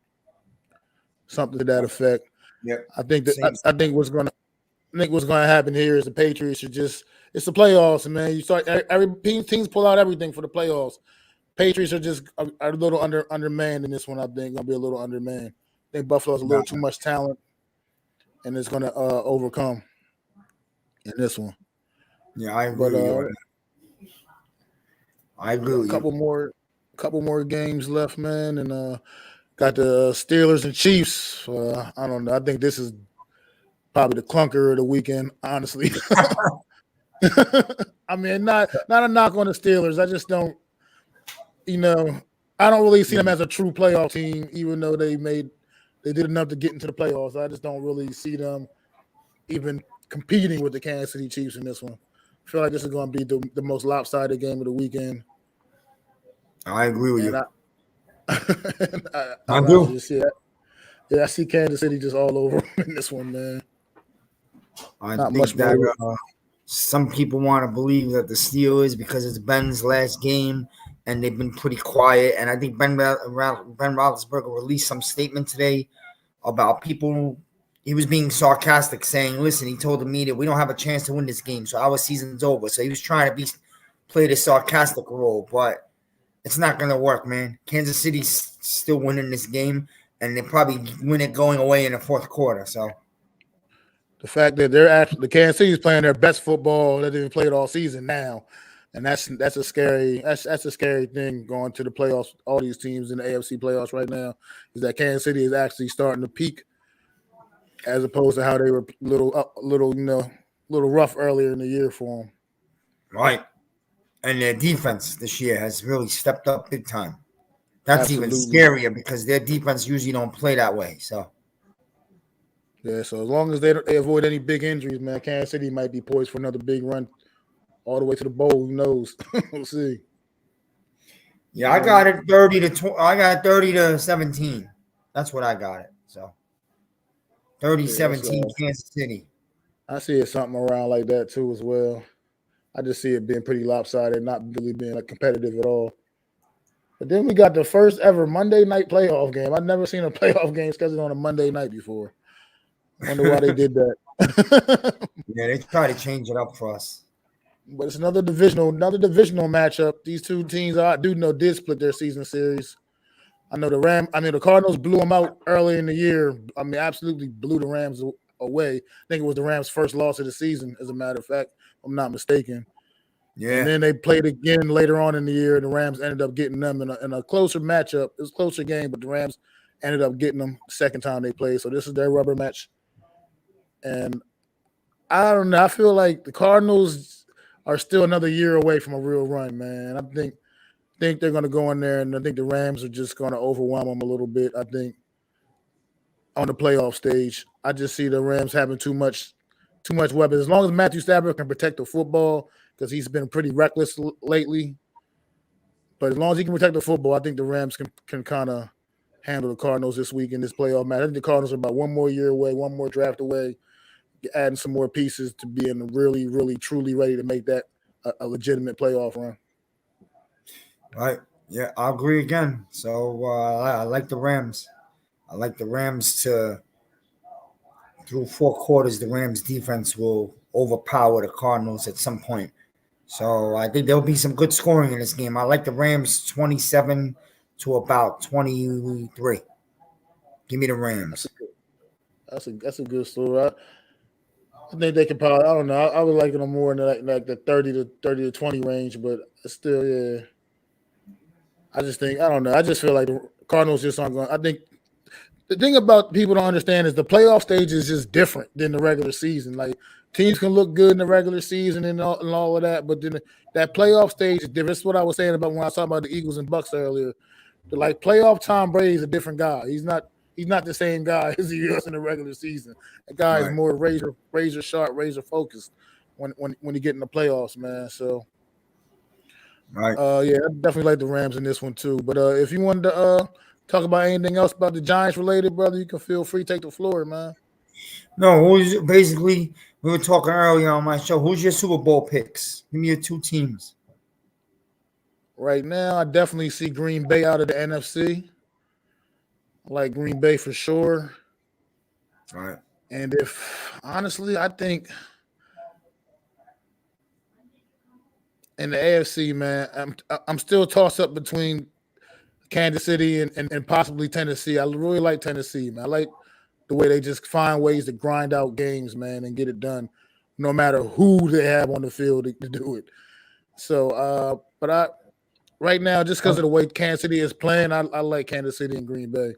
Something to that effect. Yep. I think what's gonna happen here is the Patriots are it's the playoffs, man. You start every teams pull out everything for the playoffs. Patriots are just are a little undermanned in this one, I think. Gonna be a little undermanned. I think Buffalo's a little too much talent. And it's going to overcome in this one. Yeah, I agree. I agree with you. Couple more games left, man, and got the Steelers and Chiefs. I don't know. I think this is probably the clunker of the weekend, honestly. I mean, not a knock on the Steelers. I just don't, I don't really see them as a true playoff team, even though they did enough to get into the playoffs. I just don't really see them even competing with the Kansas City Chiefs in this one. I feel like this is going to be the most lopsided game of the weekend. I agree with you. I do. I see Kansas City just all over in this one, man. I think that some people want to believe that the Steelers, because it's Ben's last game, and they've been pretty quiet. And I think Ben Roethlisberger released some statement today about people. He was being sarcastic, saying, listen, he told the media, we don't have a chance to win this game, so our season's over. So he was trying to play the sarcastic role, but it's not going to work, man. Kansas City's still winning this game, and they probably win it going away in the fourth quarter. So the fact that the Kansas City's playing their best football that they've played all season now. And that's a scary thing going to the playoffs. All these teams in the AFC playoffs right now is that Kansas City is actually starting to peak, as opposed to how they were little rough earlier in the year for them. Right, and their defense this year has really stepped up big time. That's even scarier because their defense usually don't play that way. So yeah, so as long as they avoid any big injuries, man, Kansas City might be poised for another big run. All the way to the bowl, who knows? We'll see. Yeah, I got it 30-17. That's what I got it. So 30-17 Kansas City. I see it something around like that too as well. I just see it being pretty lopsided, not really being competitive at all. But then we got the first ever Monday night playoff game. I've never seen a playoff game scheduled on a Monday night before. I wonder why they did that. Yeah, they try to change it up for us. But it's another divisional matchup. These two teams did split their season series. I know the Cardinals blew them out early in the year. I mean, absolutely blew the Rams away. I think it was the Rams' first loss of the season, as a matter of fact, if I'm not mistaken. Yeah. And then they played again later on in the year, and the Rams ended up getting them in a closer matchup. It was a closer game, but the Rams ended up getting them the second time they played. So this is their rubber match. And I don't know. I feel like the Cardinals are still another year away from a real run, man. I think they're going to go in there, and I think the Rams are just going to overwhelm them a little bit. I think on the playoff stage, I just see the Rams having too much weapons. As long as Matthew Stafford can protect the football, because he's been pretty reckless lately. But as long as he can protect the football, I think the Rams can kind of handle the Cardinals this week in this playoff match. I think the Cardinals are about one more year away, one more draft away, adding some more pieces to being really, really, truly ready to make that a legitimate playoff run. Right. Yeah, I agree again. So I like the Rams. I like the Rams through four quarters, the Rams defense will overpower the Cardinals at some point. So I think there'll be some good scoring in this game. I like the Rams 27 to about 23. Give me the Rams. That's a good story. I think they could probably. I don't know. I would like them more in like the 30 to 20 range, but still, yeah. I just think I don't know. I just feel like the Cardinals just aren't going. I think the thing about people don't understand is the playoff stage is just different than the regular season. Like teams can look good in the regular season and all of that, but then that playoff stage is different. That's what I was saying about when I was talking about the Eagles and Bucks earlier. Like playoff Tom Brady is a different guy. He's not the same guy as he is in the regular season. That guy is more razor sharp, razor focused when he get in the playoffs, man. So yeah, I definitely like the Rams in this one too. But if you wanted to talk about anything else about the Giants related, brother, you can feel free to take the floor, man. No, basically we were talking earlier on my show. Who's your Super Bowl picks? Give me your two teams. Right now, I definitely see Green Bay out of the NFC. I like Green Bay for sure. All right. And if honestly, I think in the AFC, man, I'm still tossed up between Kansas City and possibly Tennessee. I really like Tennessee, man. I like the way they just find ways to grind out games, man, and get it done, no matter who they have on the field to do it. So, but right now, just because of the way Kansas City is playing, I like Kansas City and Green Bay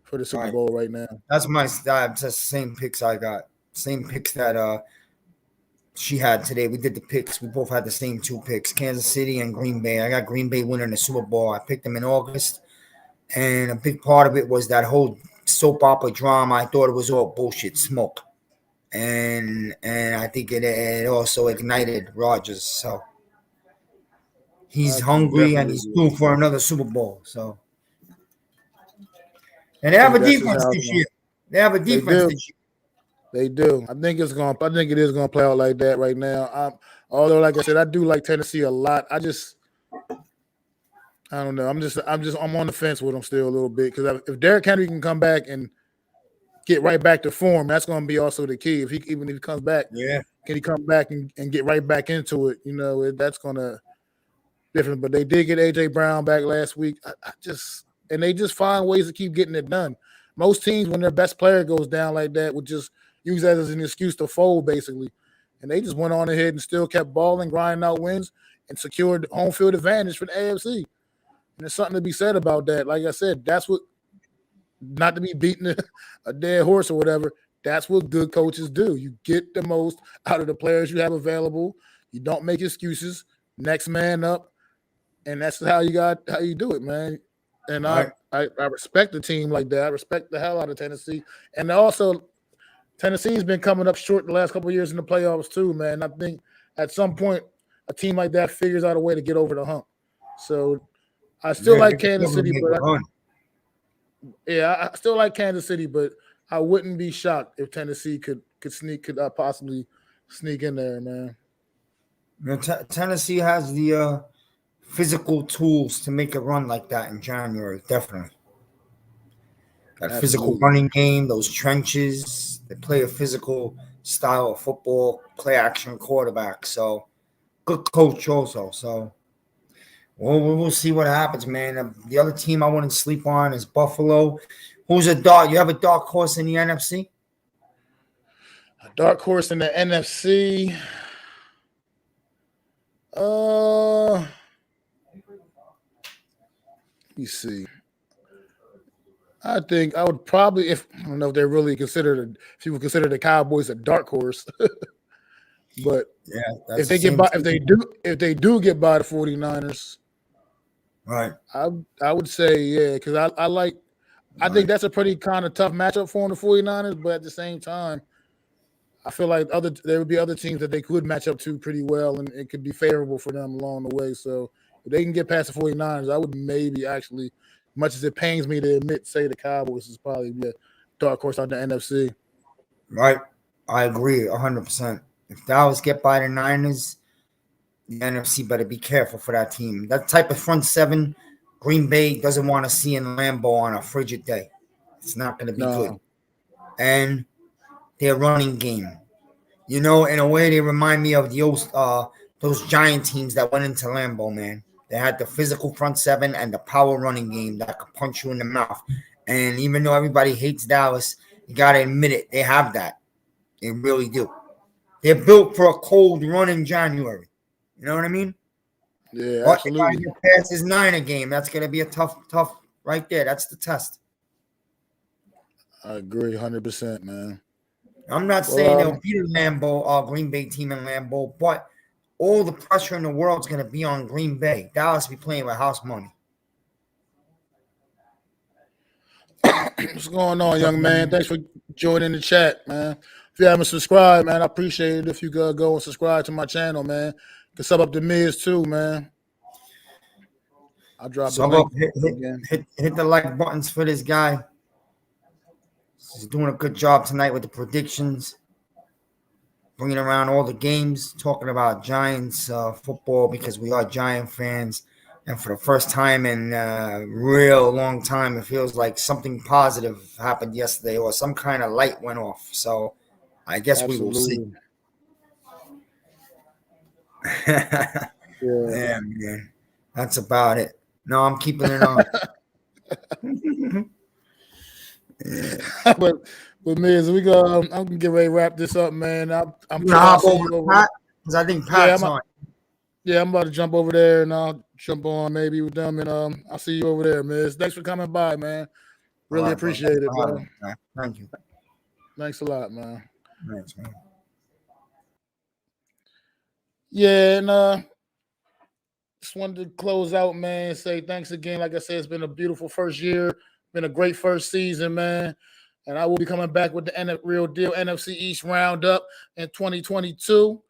for the Super Bowl right now. That's the same picks I got. Same picks that she had today. We did the picks. We both had the same two picks, Kansas City and Green Bay. I got Green Bay winning the Super Bowl. I picked them in August, and a big part of it was that whole soap opera drama. I thought it was all bullshit smoke, and I think it also ignited Rodgers. So he's hungry and he's due for another Super Bowl. So, and they have a defense this year. They have a defense this year. They do. I think it is going to play out like that right now. Although, like I said, I do like Tennessee a lot. I don't know. I'm on the fence with them still a little bit because if Derrick Henry can come back and get right back to form, that's going to be also the key. Even if he comes back, can he come back and get right back into it? You know, that's going to different. But they did get AJ Brown back last week. And they just find ways to keep getting it done. Most teams, when their best player goes down like that, would just use that as an excuse to fold, basically. And they just went on ahead and still kept balling, grinding out wins, and secured home field advantage for the AFC. And there's something to be said about that. Like I said, that's what, not to be beating a dead horse or whatever, that's what good coaches do. You get the most out of the players you have available. You don't make excuses. Next man up. And that's how you do it, man. And I respect the team like that. I respect the hell out of Tennessee. And also, Tennessee's been coming up short the last couple of years in the playoffs too, man. I think at some point a team like that figures out a way to get over the hump. So I still like Kansas City, but I still like Kansas City, but I wouldn't be shocked if Tennessee could possibly sneak in there, man. Tennessee has the physical tools to make a run like that in January, definitely. That physical running game, those trenches, they play a physical style of football, play action quarterback. So good coach also. So we'll see what happens, man. The other team I wouldn't sleep on is Buffalo. Who's a dark? You have a dark horse in the NFC? A dark horse in the NFC. Let me see. I think I would probably, I don't know if they really if people consider the Cowboys a dark horse, but yeah, if they get by, if they do get by the 49ers, right? I would say because I think that's a pretty kind of tough matchup for the 49ers, but at the same time, I feel like there would be other teams that they could match up to pretty well, and it could be favorable for them along the way. So if they can get past the 49ers, I would maybe actually, much as it pains me to admit, say the Cowboys is probably a dark horse out the NFC. Right. I agree 100%. If Dallas get by the Niners, the NFC better be careful for that team. That type of front seven, Green Bay doesn't want to see in Lambeau on a frigid day. It's not going to be good. And their running game. You know, in a way, they remind me of those Giant teams that went into Lambeau, man. They had the physical front seven and the power running game that could punch you in the mouth. And even though everybody hates Dallas, you got to admit it. They have that. They really do. They're built for a cold run in January. You know what I mean? Yeah, absolutely. If I get past this Niner game, that's going to be a tough right there. That's the test. I agree 100%, man. I'm not saying they'll beat a Lambeau, Green Bay team in Lambeau, but all the pressure in the world is going to be on Green Bay. Dallas be playing with house money. What's going on, young man? Thanks for joining the chat, man. If you haven't subscribed, man, I appreciate it if you could go and subscribe to my channel, man. You can sub up to Miz too, man. I'll drop the link again. Hit the like buttons for this guy. He's doing a good job tonight with the predictions, bringing around all the games, talking about Giants football because we are Giant fans. And for the first time in a real long time, it feels like something positive happened yesterday or some kind of light went off. So I guess we will see. Yeah, man. That's about it. No, I'm keeping it on. But Miz, we go. I'm gonna get ready to wrap this up, man. I'm hop over Pat because I think Pat's on. Yeah, I'm about to jump over there and I'll jump on maybe with them and I'll see you over there, Miz. Thanks for coming by, man. Really appreciate it, bro. Thank you. Thanks a lot, man. Thanks, man. Yeah, and just wanted to close out, man, say thanks again. Like I said, it's been a beautiful first year, been a great first season, man. And I will be coming back with the Real Deal NFC East Round-Up in 2022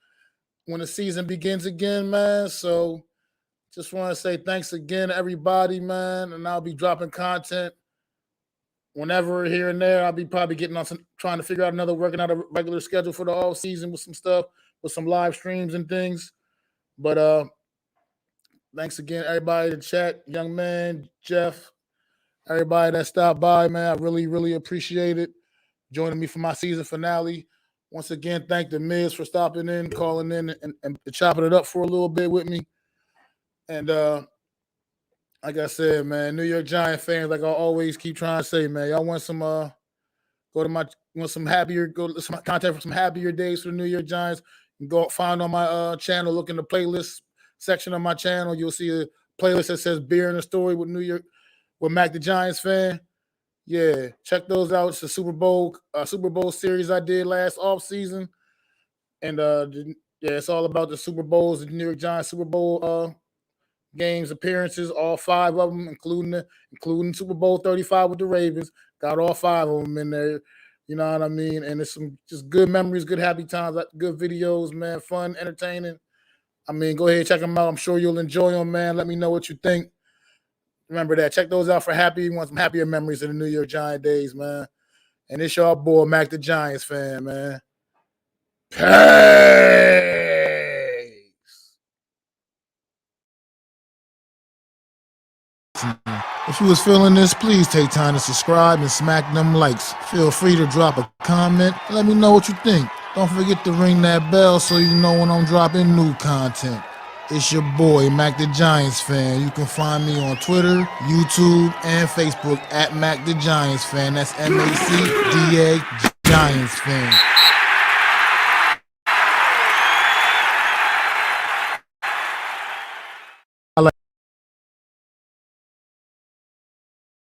when the season begins again, man. So just want to say thanks again to everybody, man. And I'll be dropping content whenever here and there. I'll be probably getting on trying to figure out working out a regular schedule for the off season with some stuff, with some live streams and things. But thanks again, everybody in the chat, young man, Jeff, everybody that stopped by, man. I really, really appreciate it. Joining me for my season finale. Once again, thank the Miz for stopping in, calling in, and chopping it up for a little bit with me. And like I said, man, New York Giant fans, like I always keep trying to say, man, y'all want some some content for some happier days for the New York Giants. You can go find on my channel, look in the playlist section of my channel. You'll see a playlist that says Beer in the Story with Mac the Giants fan. Yeah, check those out. It's a Super Bowl series I did last offseason. And it's all about the Super Bowls, the New York Giants Super Bowl games, appearances, all 5 of them, including Super Bowl 35 with the Ravens. Got all 5 of them in there. You know what I mean? And it's some just good memories, good happy times, good videos, man, fun, entertaining. I mean, go ahead, check them out. I'm sure you'll enjoy them, man. Let me know what you think. Remember that. Check those out for some happier memories of the New York Giant days, man. And it's your boy, Mac the Giants fan, man. Peace. If you was feeling this, please take time to subscribe and smack them likes. Feel free to drop a comment. Let me know what you think. Don't forget to ring that bell so you know when I'm dropping new content. It's your boy, Mac the Giants fan. You can find me on Twitter, YouTube, and Facebook at Mac the Giants fan. That's MACDA Giants fan.